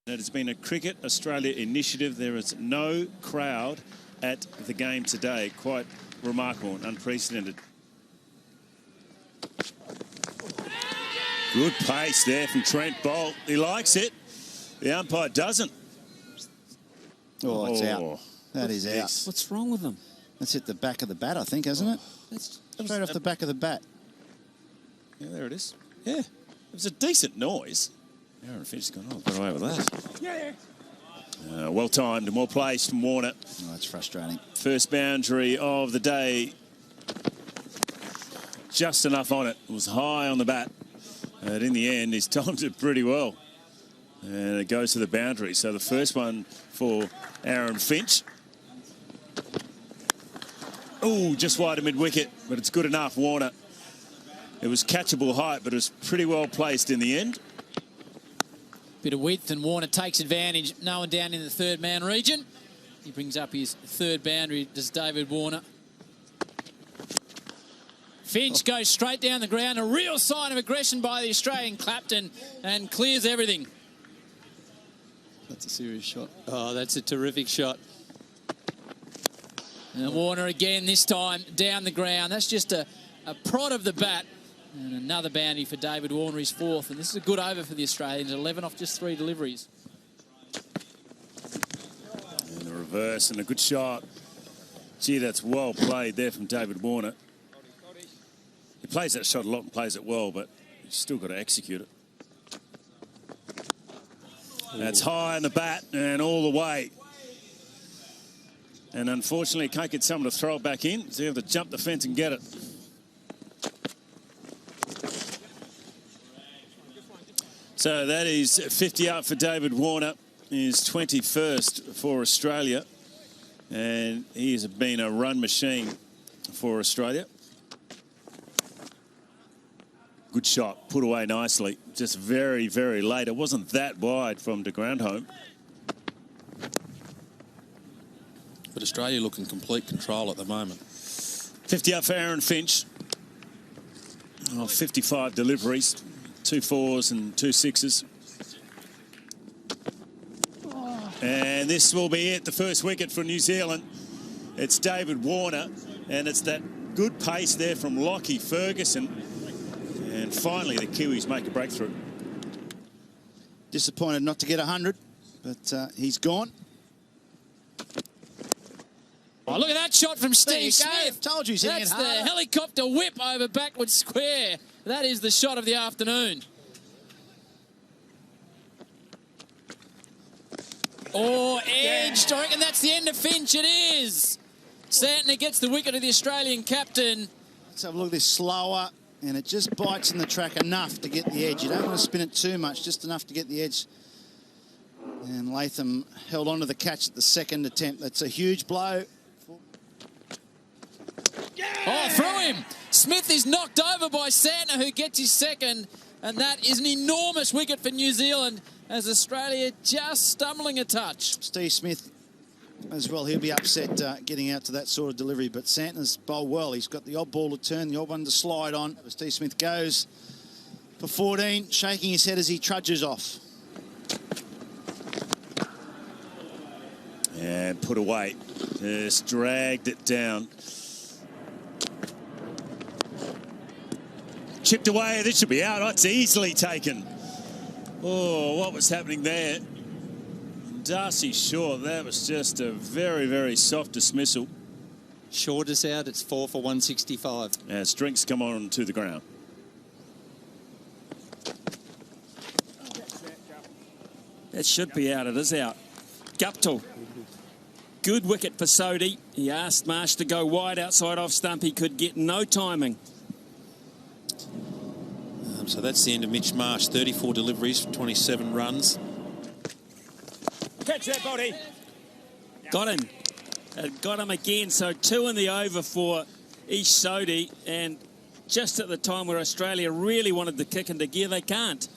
It has been a Cricket Australia initiative. There is no crowd at the game today. Quite remarkable and unprecedented. Good pace there from Trent Boult. He likes it. The umpire doesn't. Oh, it's out. That is out. What's wrong with them? That's hit the back of the bat, I think, hasn't it? That's straight off the back of the bat. Yeah, there it is. Yeah, it was a decent noise. Aaron Finch has gone, oh, got away with that. Yeah. Well timed and well placed from Warner. Oh, that's frustrating. First boundary of the day. Just enough on it. It was high on the bat. But in the end, he's timed it pretty well. And it goes to the boundary. So the first one for Aaron Finch. Oh, just wide of mid-wicket, but it's good enough, Warner. It was catchable height, but it was pretty well placed in the end. Bit of width, and Warner takes advantage. No one down in the third man region. He brings up his third boundary, does David Warner. Finch goes straight down the ground. A real sign of aggression by the Australian Clapton, and clears everything. That's a serious shot. Oh, that's a terrific shot. And Warner again, this time down the ground. That's just a prod of the bat. And another boundary for David Warner, his fourth. And this is a good over for the Australians, 11 off just 3 deliveries. And the reverse and a good shot. Gee, that's well played there from David Warner. He plays that shot a lot and plays it well, but he's still got to execute it. That's high on the bat and all the way. And unfortunately, can't get someone to throw it back in, so you have to jump the fence and get it. So that is 50 out for David Warner, his 21st for Australia. And he has been a run machine for Australia. Good shot, put away nicely. Just very, very late. It wasn't that wide from the ground home. But Australia look in complete control at the moment. 50 up for Aaron Finch. 55 deliveries, 2 4s and 2 6s. And this will be it, the first wicket for New Zealand. It's David Warner, and it's that good pace there from Lockie Ferguson. And finally, the Kiwis make a breakthrough. Disappointed not to get 100, but he's gone. Oh, look at that shot from Steve Smith. Told you he's hitting it That's harder. the helicopter whip over backward square. That is the shot of the afternoon. Oh, edged. I reckon that's the end of Finch. It is. Santner gets the wicket of the Australian captain. Let's have a look at this slower, and it just bites in the track enough to get the edge. You don't want to spin it too much, just enough to get the edge. And Latham held on to the catch at the second attempt. That's a huge blow. Oh, through him. Smith is knocked over by Santner, who gets his second. And that is an enormous wicket for New Zealand, as Australia just stumbling a touch. Steve Smith as well, he'll be upset getting out to that sort of delivery, but Santner's bowled well. He's got the odd ball to turn, the odd one to slide on. Steve Smith goes for 14, shaking his head as he trudges off. And put away. Just dragged it down. Chipped away. This should be out. Oh, it's easily taken. Oh, what was happening there? Darcy Shaw, that was just a very, very soft dismissal. Short is out. It's 4 for 165. As drinks come on to the ground. That should be out. It is out. Guptill. Good wicket for Sodhi. He asked Marsh to go wide outside off stump. He could get no timing. So that's the end of Mitch Marsh. 34 deliveries, 27 runs. Catch that body. Got him. Got him again. So 2 in the over for Ish Sodhi. And just at the time where Australia really wanted the kick into gear, they can't.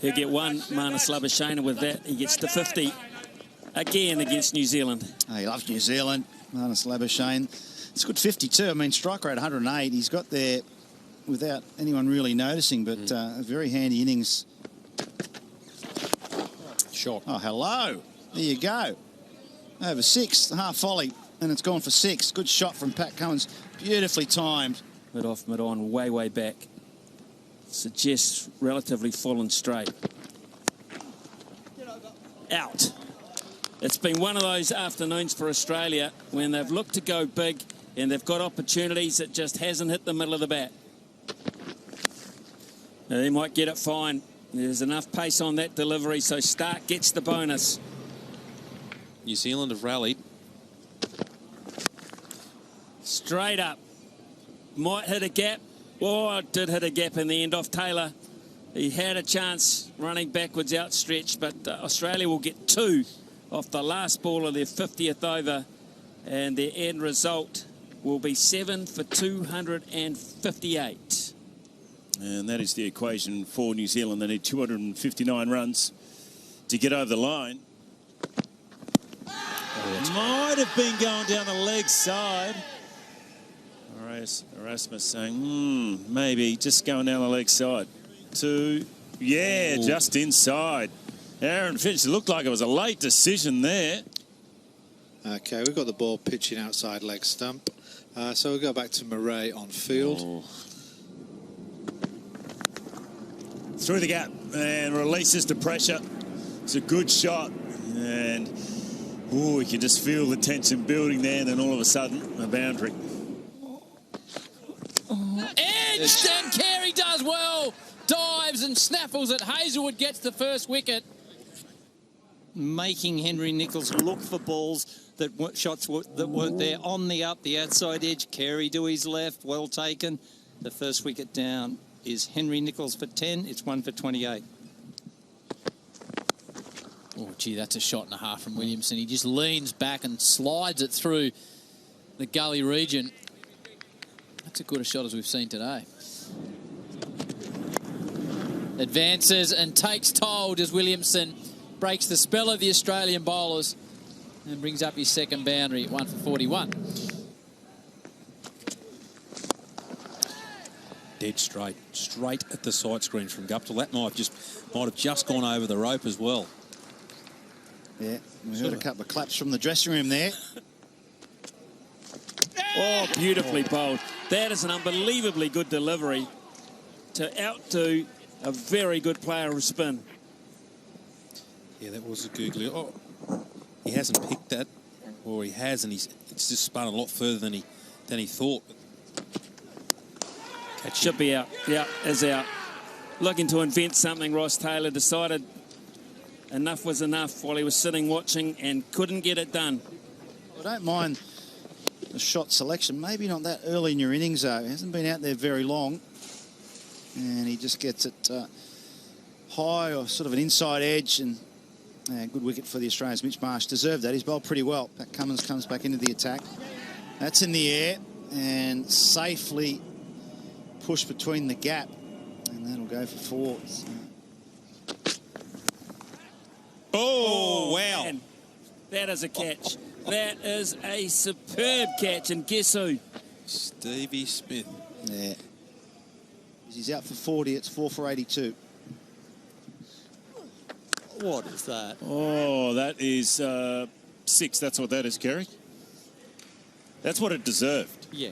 He'll get 1, Marnus Labuschagne with that. He gets to 50 again against New Zealand. Oh, he loves New Zealand. Marnus Labuschagne. It's a good 52. I mean, strike rate 108. He's got there without anyone really noticing, but a very handy innings Shot. Oh, hello. There you go. Over 6, half volley, and it's gone for 6. Good shot from Pat Cummins. Beautifully timed. Mid off, mid on, way back. Suggests relatively full and straight. Out. It's been one of those afternoons for Australia when they've looked to go big and they've got opportunities. It just hasn't hit the middle of the bat. Now, they might get it fine. There's enough pace on that delivery, so Stark gets the bonus. New Zealand have rallied. Straight up. Might hit a gap. Oh, it did hit a gap in the end off Taylor. He had a chance running backwards outstretched, but Australia will get 2 off the last ball of their 50th over, and their end result will be 7 for 258. And that is the equation for New Zealand. They need 259 runs to get over the line. Might have been going down the leg side. Erasmus saying, maybe just going down the leg side. 2, yeah, ooh, just inside. Aaron Finch, looked like it was a late decision there. Okay, we've got the ball pitching outside leg stump. So we'll go back to Murray on field. Oh. Through the gap and releases the pressure. It's a good shot. And, you can just feel the tension building there, and then all of a sudden, a boundary. Edged, and Carey does well. Dives and snaffles it. Hazelwood gets the first wicket. Making Henry Nicholls look for balls that shots that weren't there. On the outside edge. Carey to his left. Well taken. The first wicket down is Henry Nicholls for 10. It's 1 for 28. Oh, gee, that's a shot and a half from Williamson. He just leans back and slides it through the gully region. That's as good a shot as we've seen today. Advances and takes toll as Williamson breaks the spell of the Australian bowlers and brings up his second boundary at 1 for 41. Dead straight at the side screen from Guptill. That might have just gone over the rope as well. Yeah, we heard a couple of claps from the dressing room there. Oh, beautifully bowled. That is an unbelievably good delivery to outdo a very good player of spin. Yeah, that was a googly. Oh, he hasn't picked that, or he has, and it's just spun a lot further than he thought. Should be out. Yeah, is out. Looking to invent something, Ross Taylor decided enough was enough while he was sitting watching and couldn't get it done. I don't mind the shot selection. Maybe not that early in your innings, though. He hasn't been out there very long. And he just gets it high or sort of an inside edge, and good wicket for the Australians. Mitch Marsh deserved that. He's bowled pretty well. Pat Cummins comes back into the attack. That's in the air and safely pushed between the gap, and that'll go for 4. Oh, wow. Man. That is a catch. That is a superb catch, and guess who? Stevie Smith. Yeah. He's out for 40. It's 4 for 82. What is that? Oh, that is 6. That's what that is, Kerry. That's what it deserved. Yeah.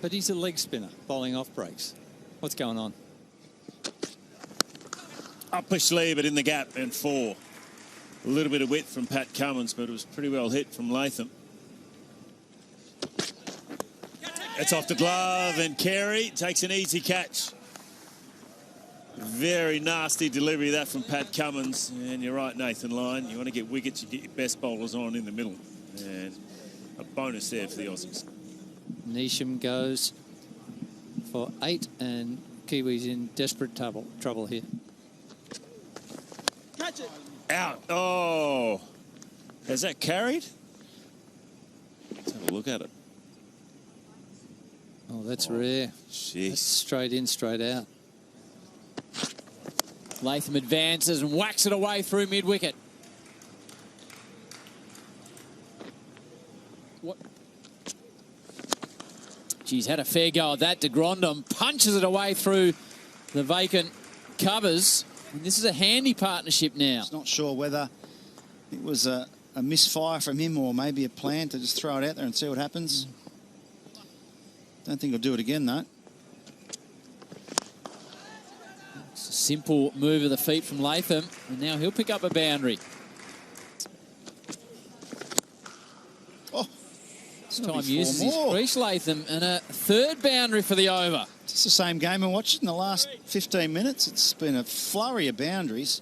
But he's a leg spinner, bowling off breaks. What's going on? Uppish lee, but in the gap, and 4. A little bit of width from Pat Cummins, but it was pretty well hit from Latham. It's off the glove, and Carey takes an easy catch. Very nasty delivery of that from Pat Cummins. And you're right, Nathan Lyon. You want to get wickets, you get your best bowlers on in the middle. And a bonus there for the Aussies. Neesham goes for 8, and Kiwis in desperate trouble here. Catch it. Out. Oh. Has that carried? Let's have a look at it. Oh, that's rare. Jeez. That's straight in, straight out. Latham advances and whacks it away through mid-wicket. What? Geez, had a fair go at that. De Grandin punches it away through the vacant covers. And this is a handy partnership now. Not sure whether it was a misfire from him or maybe a plan to just throw it out there and see what happens. Don't think he'll do it again, though. It's a simple move of the feet from Latham, and now he'll pick up a boundary. Oh, this time uses his crease, Latham, and a third boundary for the over. It's the same game I watched in the last 15 minutes. It's been a flurry of boundaries.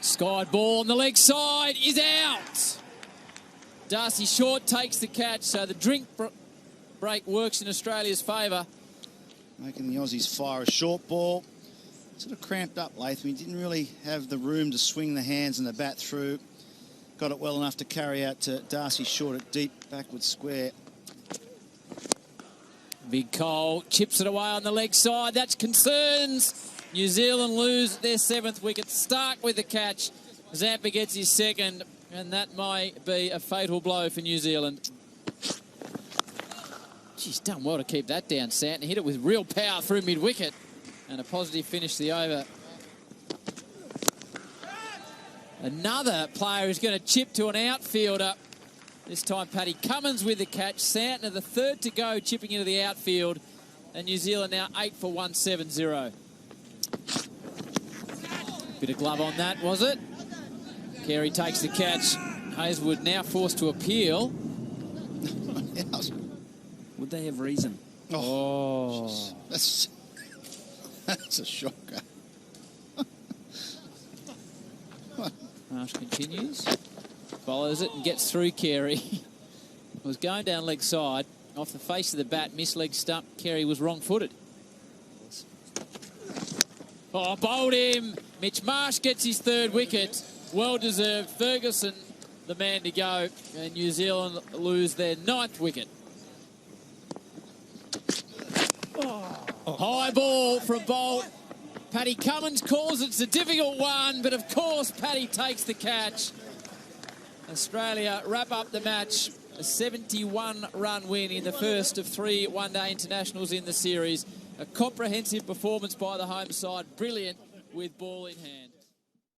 Skied ball on the leg side is out. Darcy Short takes the catch, so the drink break works in Australia's favour. Making the Aussies fire a short ball. Sort of cramped up Latham. He didn't really have the room to swing the hands and the bat through. Got it well enough to carry out to Darcy Short at deep backward square. Big Cole chips it away on the leg side. That's concerns. New Zealand lose their 7th wicket. Stark with the catch. Zampa gets his 2nd, and that may be a fatal blow for New Zealand. He's done well to keep that down, Santon. Hit it with real power through mid-wicket, and a positive finish to the over. Another player who's going to chip to an outfielder. This time, Paddy Cummins with the catch. Santon, the 3rd to go, chipping into the outfield. And New Zealand now 8 for 170. Bit of glove on that, was it? Carey takes the catch. Hazelwood now forced to appeal. Would they have reason? Oh. That's a shocker. Marsh continues. Follows it and gets through Carey. Was going down leg side. Off the face of the bat, missed leg stump. Carey was wrong-footed. Oh, bowled him. Mitch Marsh gets his 3rd wicket. Well-deserved. Ferguson, the man to go. And New Zealand lose their 9th wicket. High ball from Bolt. Paddy Cummins calls it's a difficult one, but of course Paddy takes the catch. Australia wrap up the match. A 71-run win in the first of 3 one-day internationals in the series. A comprehensive performance by the home side. Brilliant with ball in hand.